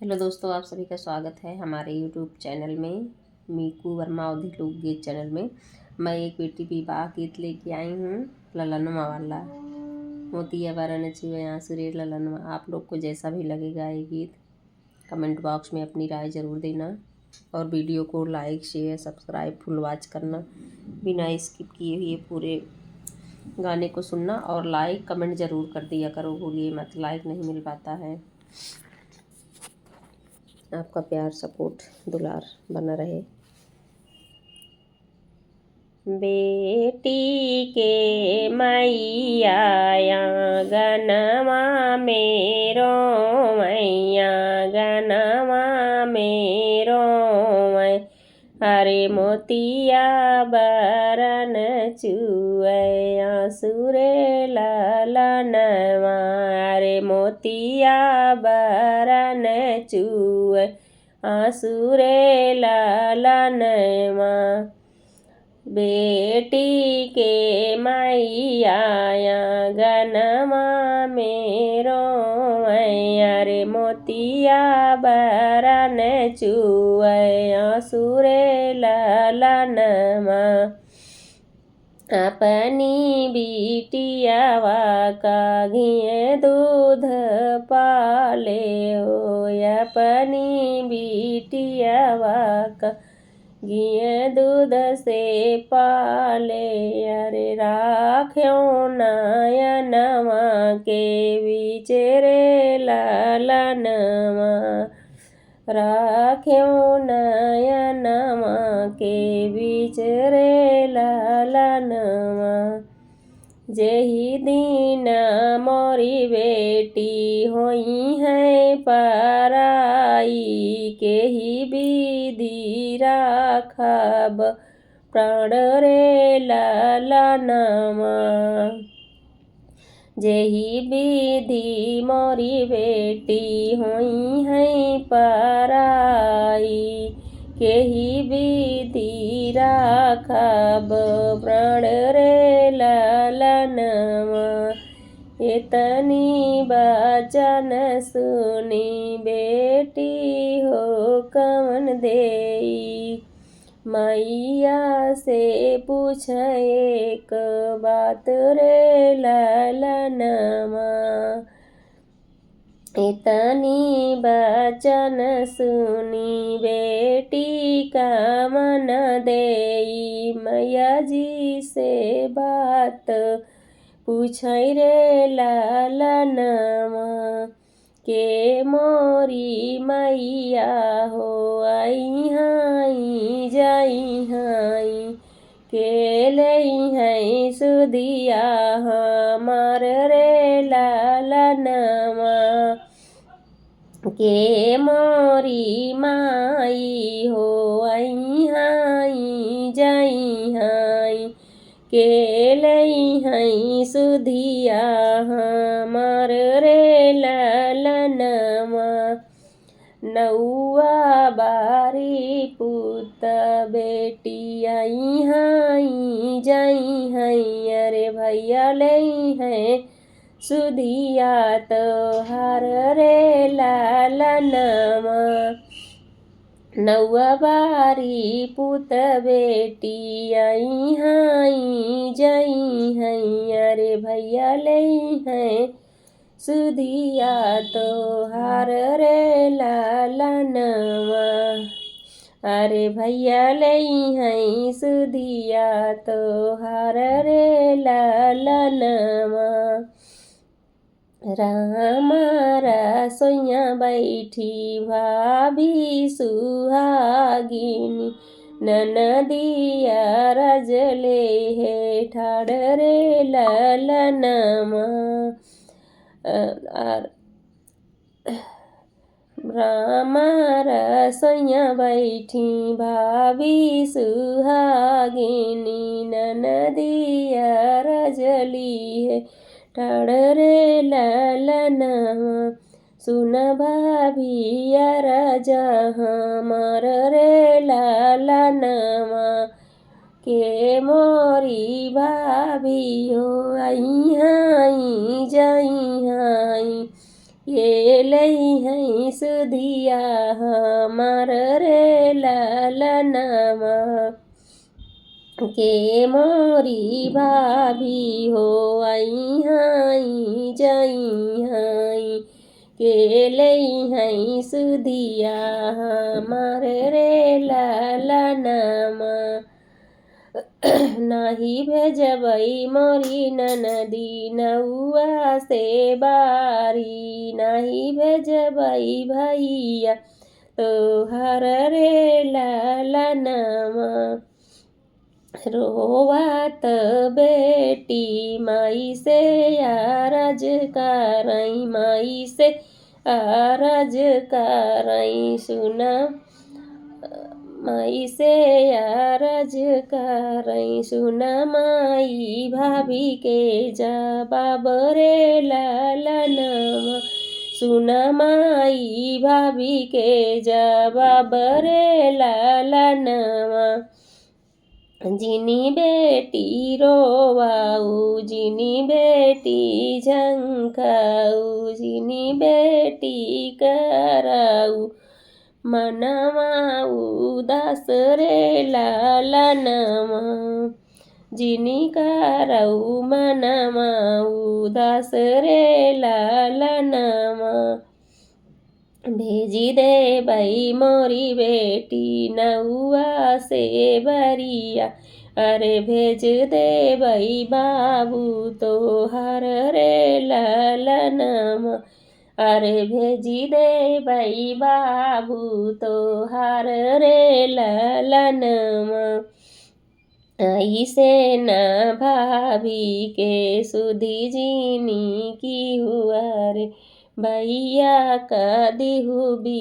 Hello दोस्तों, आप सभी का स्वागत है हमारे यूट्यूब चैनल में, मीकू वर्मा अवधी लोकगीत चैनल में। मैं एक बेटी विवाह गीत लेके आई हूँ, ललनुमा वाला। मोतिया बारन चुए आंसुरे ललनुमा। आप लोग को जैसा भी लगेगा ये गीत कमेंट बॉक्स में अपनी राय ज़रूर देना, और वीडियो को लाइक शेयर सब्सक्राइब फुल वॉच करना, बिना स्किप किए हुए पूरे गाने को सुनना, और लाइक कमेंट ज़रूर कर दिया करो, भूलिए मत, लाइक नहीं मिल पाता है। आपका प्यार सपोर्ट दुलार बना रहे। बेटी के मैया गनमा मेरो मैया गनमा मेरो मैं। हरे मोतिया बरन चुए आंसुरे ललनवा। हरे मोतिया बरन चुए आंसुरे ललनवा। बेटी के मैया गनमा मेरो मैया। रे मोतिया बरन चुए आंसुरे ललनमा। अपनी बिटियावा का घिए दूध पाले हो। अपनी बिटियावा का घिए दूध से पाले। अरे राख्यो नयनवा के बिचरे ललनवा। राख्यो नयनवा के बिचरे ललनवा। जेहि दिन मोरी बेटी होई है पराई। केहि विधि राखब प्राण रे ललनवा। जेहि विधि मोरी बेटी होई है पराई। केहि विधि राखब प्राण रे ललनवा। इतनी बचन सुनी बेटी हो कवन देई। मैया से पूछ एक बात रे ललनवा। इतनी बचन सुनी बेटी का मन देई। मैया जी से बात पूछ रे ललनवा। के मोरी मैया हो आई हाई जाई हाई। के लई है सुधिया हमार रे ललनवा। के मोरी माई हो आई हाई जाई हाई। के लई है सुधिया हमार रे ललनवा। नौआ बारी पुत बेटी आई हाई जाई हाई। अरे भैया लई है सुधिया तोहार रे ललनवा। नौआ बारी पुत बेटी आई हाई जाई हाई। अरे भैया लई है सुधिया तोहार रे ललनवा। अरे भैया लई है सुधिया तोहार रे ललनवा। रामा रसोइया बैठी भाभी सुहागिनी। ननदिया रजले है ठाड़ रे ललनवा। रामा रसोइया बैठी भाभी सुहागिनी। ननदिया रजली है ठाड़ रे ललनवा। सुन भाभिया राजा हमार रे ललनवा। के मोरी भाभी हो आई हाई जाई हाई। ये लई है सुधिया हमार रे ललनमा के मोरी भाभी हो आई हाई जाई हाई के लई है सुधिया हमार रे ललनमा नाही भेजबई मोरी ननदी नौआ से बारी नाही भेजबई भैया तोहर रे ललनमा रोवात बेटी माई से अरज करई माई से अरज करई सुना माई से अरज करई सुना माई भाभी के जवाब रे ललनमा सुना माई भाभी के जवाब रे ललनमा जिनी बेटी रोवाऊ जिनी बेटी झंखाऊ जिनी बेटी कराऊ मनवा उदास रे ललनमा जिनी कराऊ मनवा उदास रे ललनमा भेजी दे बई मोरी बेटी नौआ से बरिया अरे भेज दे बई बाबू तोहर रे ललनमा अरे भेजी दे बई बाबू तोहर रे ललनमा ऐसे न भाभी के सुधी जीनी की हुआ रे भैया का दिहु भी